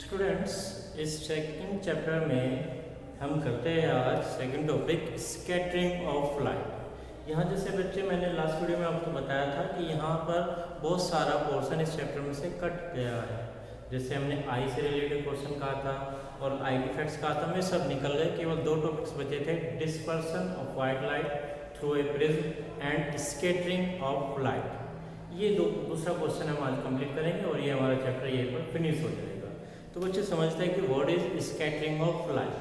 Students, इस second chapter में हम करते हैं आज second topic scattering of light. यहाँ जैसे बच्चे मैंने लास्ट वीडियो में आपको बताया था कि यहाँ पर बहुत सारा पोर्शन इस चैप्टर में से कट गया है। जैसे हमने आई से रिलेटेड क्वेश्चन कहा था और आई डिफेक्ट्स कहा था, में सब निकल गए। केवल दो टॉपिक्स बचे थे, dispersion of white light through a prism and scattering of light. ये दूसरा क्वेश्चन हम आज कंप्लीट करेंगे और ये हमारा चैप्टर ये पर फिनिश हो जाएगा। तो बच्चे समझते हैं कि what is scattering of light,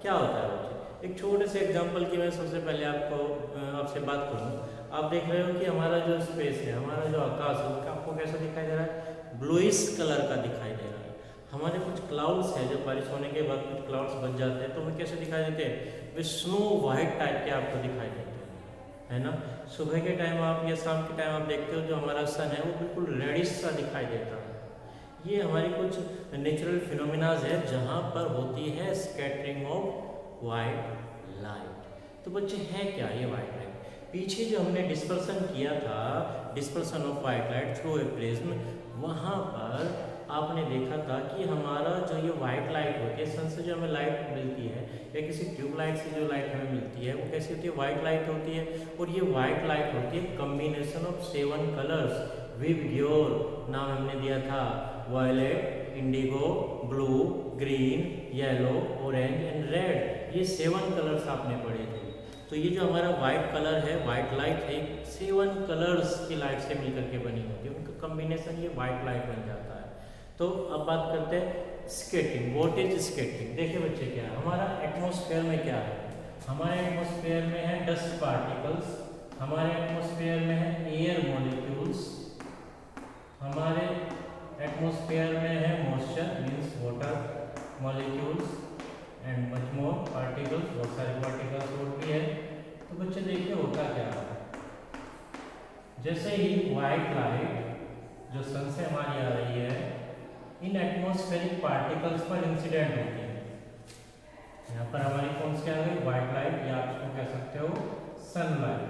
क्या होता है बच्चे। एक छोटे से एग्जांपल की मैं सबसे पहले आपसे बात करूँ। आप देख रहे हो कि हमारा जो स्पेस है, हमारा जो आकाश है, आपको कैसा दिखाई दे रहा है? ब्लूइश कलर का दिखाई दे रहा है। हमारे कुछ क्लाउड्स है, जब बारिश होने के बाद कुछ क्लाउड्स बच जाते हैं तो हमें कैसे दिखाई देते हैं? वे स्नो वाइट टाइप के आपको दिखाई देते हैं, है ना। सुबह के टाइम आप या शाम के टाइम आप देखते हो जो हमारा सन है वो बिल्कुल रेडिश सा दिखाई देता है। ये हमारी कुछ नेचुरल फिनोमिनाज है जहाँ पर होती है स्कैटरिंग ऑफ वाइट लाइट। तो बच्चे हैं क्या ये वाइट लाइट? पीछे जो हमने डिस्पर्सन किया था, dispersion of white light through a prism, वहाँ पर आपने देखा था कि हमारा जो ये वाइट लाइट होती है, सन से जो हमें लाइट मिलती है या किसी ट्यूबलाइट से जो लाइट हमें मिलती है, वो कैसी होती है? वाइट लाइट होती है। और ये वाइट लाइट होती है combination of 7 colours with your, नाम हमने दिया था violet, indigo, blue, green, yellow, orange and red. ये 7 कलर्स आपने पढ़े थे। तो ये जो हमारा वाइट कलर है, वाइट लाइट है, 7 कलर्स की लाइट से मिलकर के बनी होती है, उनका कम्बिनेशन ये वाइट लाइट बन जाता है। तो अब बात करते हैं स्कैटरिंग। What is scattering? देखिए बच्चे, क्या है हमारा एटमॉस्फेयर में? क्या है हमारे एटमॉस्फेयर में? है डस्ट पार्टिकल्स। हमारे एटमॉस्फेयर में है एयर मॉलिक्यूल्स। हमारे एटमॉस्फेयर में है moisture means water molecules and much more particles, बहुत सारे पार्टिकल्स और भी है। तो बच्चे देखिए होता क्या है, जैसे ही वाइट लाइट जो सन से हमारी आ रही है, इन एटमॉस्फेरिक पार्टिकल्स पर इंसिडेंट होती है। यहाँ पर हमारी कौन सी आ गई? वाइट लाइट, या आप इसको कह सकते हो सनलाइट।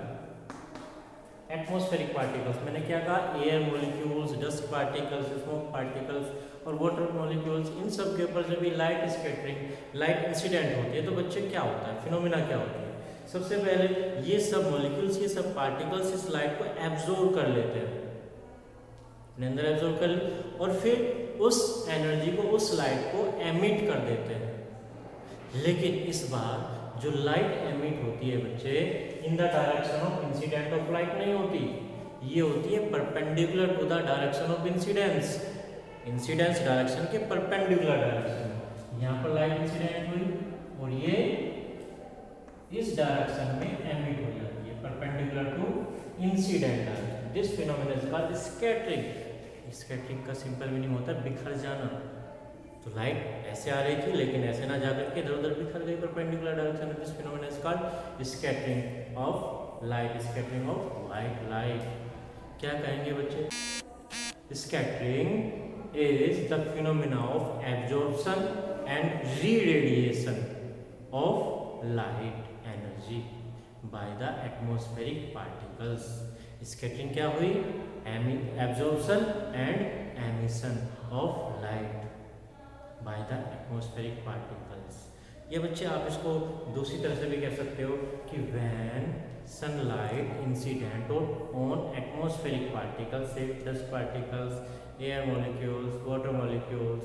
एटमॉस्फेरिक पार्टिकल्स मैंने क्या कहा? Air molecules, dust particles, smoke particles और वाटर मॉलिक्यूल्स, इन सब के ऊपर जब भी लाइट स्कैटरिंग, लाइट इंसिडेंट होती है तो बच्चे क्या होता है, फिनोमिना क्या होती है? सबसे पहले ये सब मॉलिक्यूल्स, ये सब पार्टिकल्स इस लाइट को एब्जॉर्ब कर लेते हैं, अपने अंदर एब्जॉर्ब कर, और फिर उस एनर्जी को, उस लाइट को एमिट कर देते हैं। लेकिन इस बार जो लाइट एमिट होती है बच्चे, in the direction of incident of light नहीं होती, ये होती है perpendicular to the direction of incidence, incidence direction के परपेंडिकुलर डायरेक्शन। यहाँ पर लाइट इंसिडेंट हुई और ये इस डायरेक्शन में एमिट हो जाती है, perpendicular to incident direction. This phenomena is called scattering. Scattering का सिंपल मीनिंग होता है बिखर जाना। तो लाइट ऐसे आ रही थी लेकिन ऐसे ना जाकर के इधर उधर बिखर गई परपेंडिकुलर डायरेक्शन में। This phenomena is called scattering of light, scattering of white light. क्या कहेंगे बच्चे? Scattering is the phenomena of absorption and re-radiation of light energy by the atmospheric particles. Scattering क्या हुई? Absorption and emission of light by the atmospheric particles. ये बच्चे आप इसको दूसरी तरह से भी कह सकते हो कि when sunlight incident on atmospheric particles, से dust particles, air molecules, water molecules,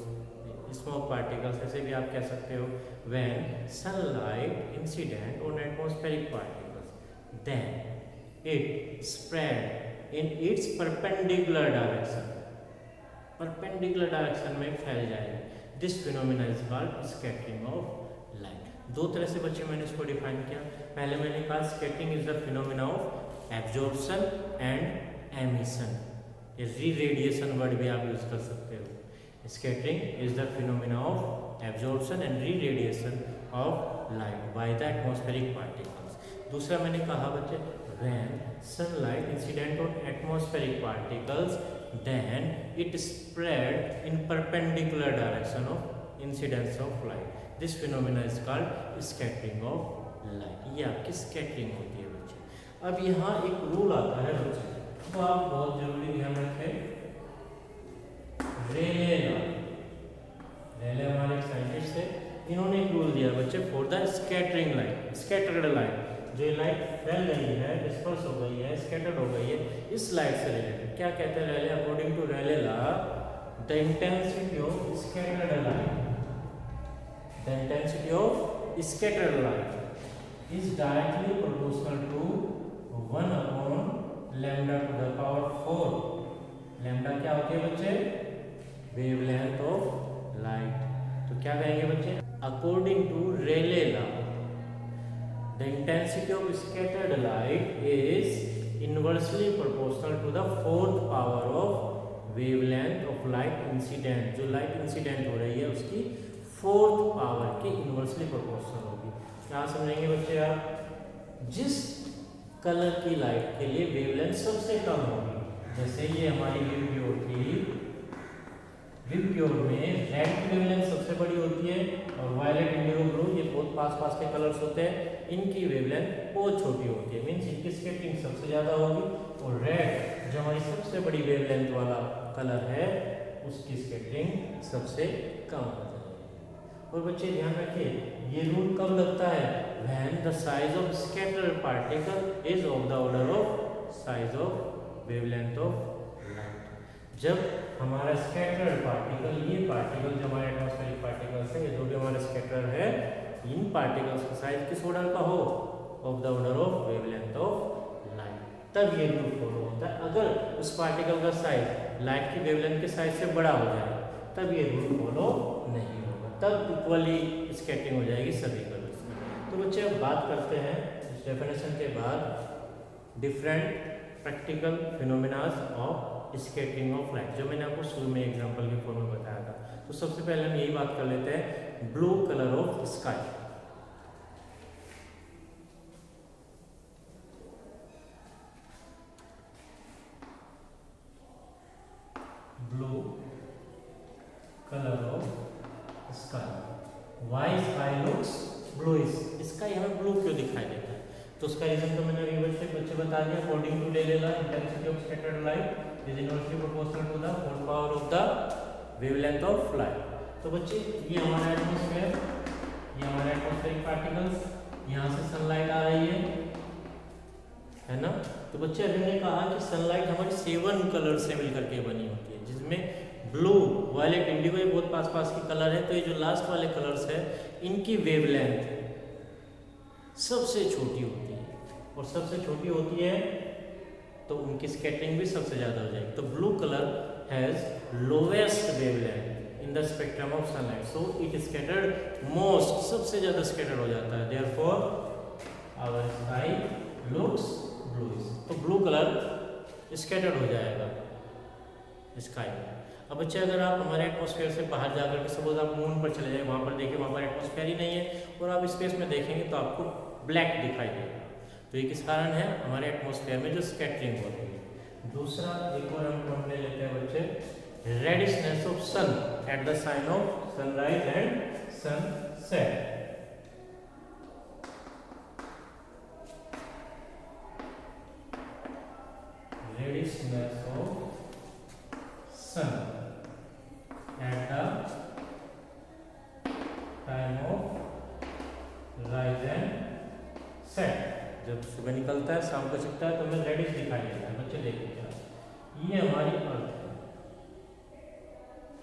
smoke particles, ऐसे भी आप कह सकते हो। When sunlight incident on atmospheric particles then it spread in its perpendicular direction, perpendicular direction में फैल जाएगी। This phenomena is called scattering of light. दो तरह से बच्चे मैंने इसको डिफाइन किया। पहले मैंने कहा scattering is the phenomena of absorption and emission, या री-रेडिएशन वर्ड भी आप यूज कर सकते हो। Scattering is the phenomena of absorption and re-radiation of light by the atmospheric particles. दूसरा मैंने कहा बच्चे, when sunlight incident on atmospheric particles then it spread in perpendicular direction of incidence of light. This phenomena is called scattering of light. ये आपकी scattering होती है बच्चे। अब यहाँ एक रूल आता है बच्चे, तो आप बहुत जरूरी ध्यान रखें। Rayleigh the scattering light, scattered light, जो लाइट फैल रही है, डिस्पर्स हो गई है, स्कैटर्ड हो गई है, इस लाइट से रिलेटेड क्या कहते हैं Rayleigh, according to Rayleigh law the intensity of scattered light, the intensity of scattered light is directly proportional to 1 upon lambda to the power 4। Lambda क्या होती है बच्चे, वेवलेंथ ऑफ लाइट। तो क्या कहेंगे बच्चे, according to Rayleigh law the intensity of scattered light is inversely proportional to the fourth power of wavelength of light incident। जो light incident हो रही है उसकी फोर्थ पावर के इन्वर्सली प्रोपोर्शनल होगी। क्या समझेंगे बच्चे आप, जिस कलर की लाइट के लिए वेवलेंथ सबसे कम होगी, जैसे ये हमारी विव थी, विव में रेड की वेवलेंथ सबसे बड़ी होती है और वायलेट, इंडिगो, ब्लू ये बहुत पास के कलर्स होते हैं, इनकी वेवलेंथ बहुत छोटी होती है, मीन्स इनकी स्कैटरिंग सबसे ज़्यादा होगी। और रेड जो हमारी सबसे बड़ी वेवलेंथ वाला कलर है उसकी स्कैटरिंग सबसे कम हो जाएगी। और बच्चे ध्यान रखिए ये रूल कब लगता है, when the size of scattered particle is of the order of size of wavelength of light. जब हमारा स्कैटर्ड पार्टिकल, ये पार्टिकल जो हमारे एटमॉस्फेरिक पार्टिकल्स है, ये जो भी हमारा स्कैटर है, इन पार्टिकल्स का साइज किस ऑर्डर का हो, of the order of wavelength of light, तब ये रूल फॉलो होता है। अगर उस पार्टिकल का साइज लाइट की वेवलेंथ के साइज से बड़ा हो जाए तब ये रूल फॉलो नहीं होगा, तब इक्वली स्कैटरिंग हो जाएगी सभी कलर्स में। तो बच्चे अब बात करते हैं इस डेफिनेशन के बाद different practical phenomenas of scattering of light, जो मैंने आपको शुरू में एग्जांपल के फॉर्म में बताया था। तो सबसे पहले हम यही बात कर लेते हैं blue colour of sky. Blue colour of sky, why sky looks bluish, sky हमें ब्लू क्यों दिखाई देता है, तो उसका रीजन तो मैंने अभी बच्चे बता दिया। According to Rayleigh law intensity of scattered light is inversely proportional to the fourth power of the wavelength of light। तो बच्चे ये हमारा एटमॉस्फेयर, ये हमारे एटमॉस्फेरिक पार्टिकल्स, यहाँ से सनलाइट आ रही है ना। तो बच्चे अभी हमने कहा कि सनलाइट हमारी 7 कलर से मिलकर के बनी होती है, जिसमें ब्लू, वायलेट, इंडिगो ये बहुत पास के कलर है। तो ये जो लास्ट वाले कलर्स है इनकी वेवलेंथ सबसे छोटी होती है, और सबसे छोटी होती है तो उनकी स्कैटरिंग भी सबसे ज़्यादा हो जाएगी। तो blue colour has lowest wavelength in the spectrum of sunlight, so it scattered most, सबसे ज़्यादा स्कैटर्ड हो जाता है। Therefore our sky looks bluish, तो ब्लू कलर स्कैटर्ड हो जाएगा स्काई में। अब बच्चे अगर आप हमारे एटमॉस्फेयर से बाहर जाकर के सपोज आप मून पर चले जाए, वहाँ पर देखिए वहाँ पर एटमॉस्फेयर ही नहीं है और आप स्पेस में देखेंगे तो आपको ब्लैक दिखाई देगा। तो ये किस कारण है, हमारे एटमॉस्फेयर में जो स्कैटरिंग हो रही है। दूसरा एक और हम ले लेते हैं बच्चे, reddishness of sun at the sign of sunrise and sunset. Reddishness of sun at the time of rise and set. जब सुबह निकलता है शाम को छिपता है तो हमें रेडिश दिखाई देता है। बच्चे देखिए क्या, ये हमारी अर्थ है,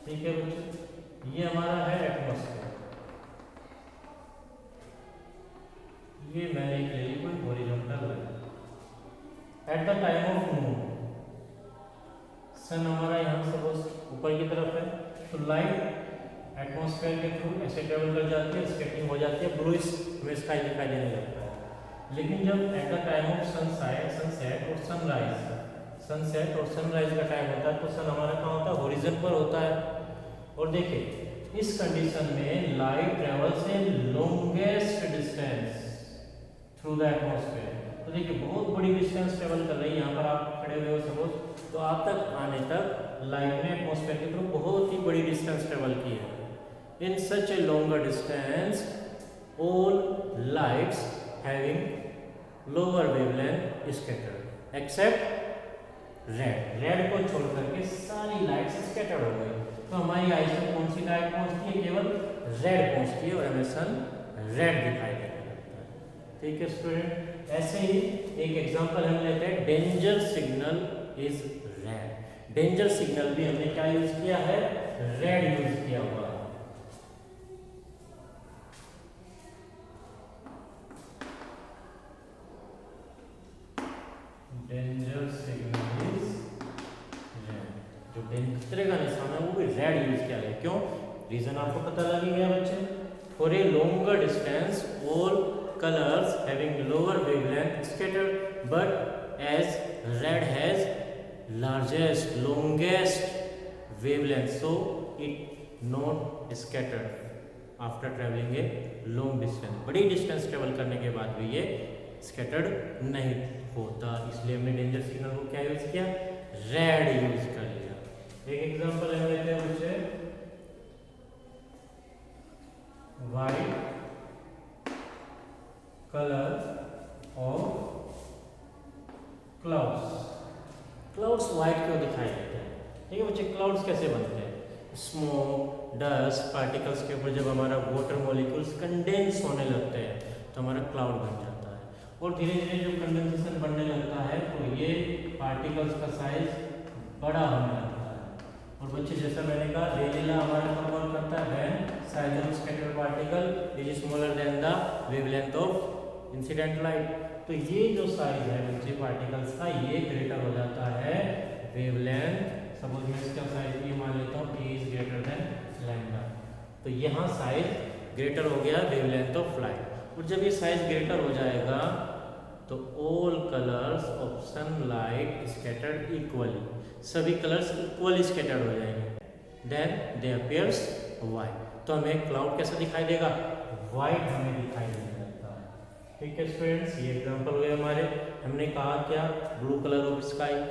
ठीक है बच्चे, ये हमारा है एटमॉस्फेयर, ये मैंने एक ले ली कोई horizontal line. At the time of moon, sun हमारा यहाँ से बहुत ऊपर की तरफ है, तो लाइट एटमॉस्फेयर के थ्रू ऐसे ट्रेवल कर जाती है, स्कैटरिंग हो जाती है, ब्लूइश हमें स्काई दिखाई देने लगता है। लेकिन जब eight the time of sunset और सनराइज, सनसेट और सनराइज का टाइम होता है तो सन हमारा कहाँ होता है, हॉरिजन पर होता है। और देखिए इस कंडीशन में light travels A longest distance through the atmosphere. तो देखिए बहुत बड़ी डिस्टेंस ट्रेवल कर रही है, यहाँ पर आप खड़े हुए हो सपोज, तो आप तक आने तक लाइट ने एटमॉस्फेयर के थ्रू बहुत ही बड़ी डिस्टेंस ट्रेवल की है। In such a longer distance all lights having lower wavelength scattered except red, red को छोड़ करके सारी लाइट्स स्कैटर्ड हो गई। तो हमारी आइज तक कौन सी लाइट पहुंचती है, केवल रेड पहुंचती है और हमें सन रेड दिखाई देने लगता है। ठीक है स्टूडेंट, ऐसे ही एक एग्जांपल हम लेते हैं, danger signal is red. Danger signal भी हमने क्या यूज किया है, रेड यूज किया हुआ है। डेंजर सिग्नल इज रेड, जो खतरे का निशान है वो भी रेड यूज किया गया। क्यों, रीजन आपको पता लग गया बच्चे। For a longer distance all colours having lower wavelength scattered, but as red has largest longest wavelength so it not scattered after travelling a long distance. बड़ी डिस्टेंस ट्रेवल करने के बाद भी ये स्कैटर्ड नहीं होता, इसलिए हमने डेंजर सिग्नल को क्या यूज किया, रेड यूज कर लिया। एक एग्जांपल हम लेते हैं बच्चे, white colour of clouds. Clouds white क्यों दिखाई देते हैं? ठीक है बच्चे, क्लाउड्स कैसे बनते हैं, स्मोक डस्ट पार्टिकल्स के ऊपर जब हमारा वाटर मॉलिक्यूल्स कंडेंस होने लगते हैं तो हमारा क्लाउड बन जाता है, और धीरे धीरे जब कंडेंसेशन बढ़ने लगता है तो ये पार्टिकल्स का साइज बड़ा होने लगता है। और बच्चे जैसा मैंने कहा, रेडिला हमारा कब वर्क करता है, when size of scattered particle is smaller than the wavelength of incident light. तो ये जो साइज है बच्चे पार्टिकल्स का, ये ग्रेटर हो जाता है वेवलेंथ। सपोज मैं इसका साइज ये मान लेता हूँ, ए इज ग्रेटर देन लैम्डा, तो यहाँ साइज ग्रेटर हो गया वेवलेंथ ऑफ लाइट। और जब ये साइज ग्रेटर हो जाएगा तो all colours of sunlight scattered equally, सभी कलर्स इक्वली स्कैटर्ड हो जाएंगे, देन दे अपीयर्स व्हाइट। तो हमें क्लाउड कैसा दिखाई देगा, व्हाइट हमें दिखाई देने लगता है। ठीक है स्टूडेंट्स, ये एग्जांपल हुए हमारे। हमने कहा क्या, ब्लू कलर ऑफ स्काई,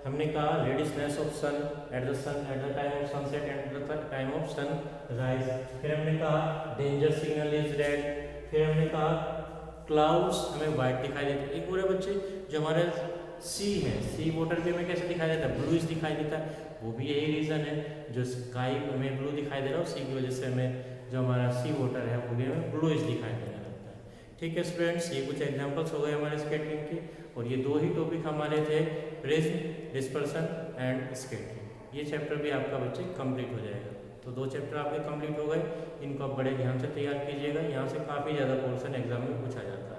हमने कहा reddishness of sun at the time of sunset and the time of sunrise. फिर हमने कहा डेंजर सिग्नल इज रेड। फिर हमने कहा क्लाउड्स हमें व्हाइट दिखाई देते हैं। एक और है बच्चे, जो हमारे सी है, सी वाटर भी हमें कैसे दिखाई देता है, ब्लूइश दिखाई देता है। वो भी यही रीज़न है, जो स्काई हमें ब्लू दिखाई दे रहा है, सी की वजह से हमें जो हमारा सी वाटर है वो भी हमें ब्लूइश दिखाई देने लगता है। ठीक है स्टूडेंट्स, ये कुछ एग्जांपल्स हो गए हमारे स्कैटरिंग के, और ये दो ही टॉपिक हमारे थे, प्रिज्म, डिस्पर्सन एंड स्कैटरिंग। ये चैप्टर भी आपका बच्चे कंप्लीट हो जाएगा। तो दो चैप्टर आपके कंप्लीट हो गए, इनको आप बड़े ध्यान से तैयार कीजिएगा। यहाँ से काफ़ी ज़्यादा पोर्शन एग्जाम में पूछा जाता है।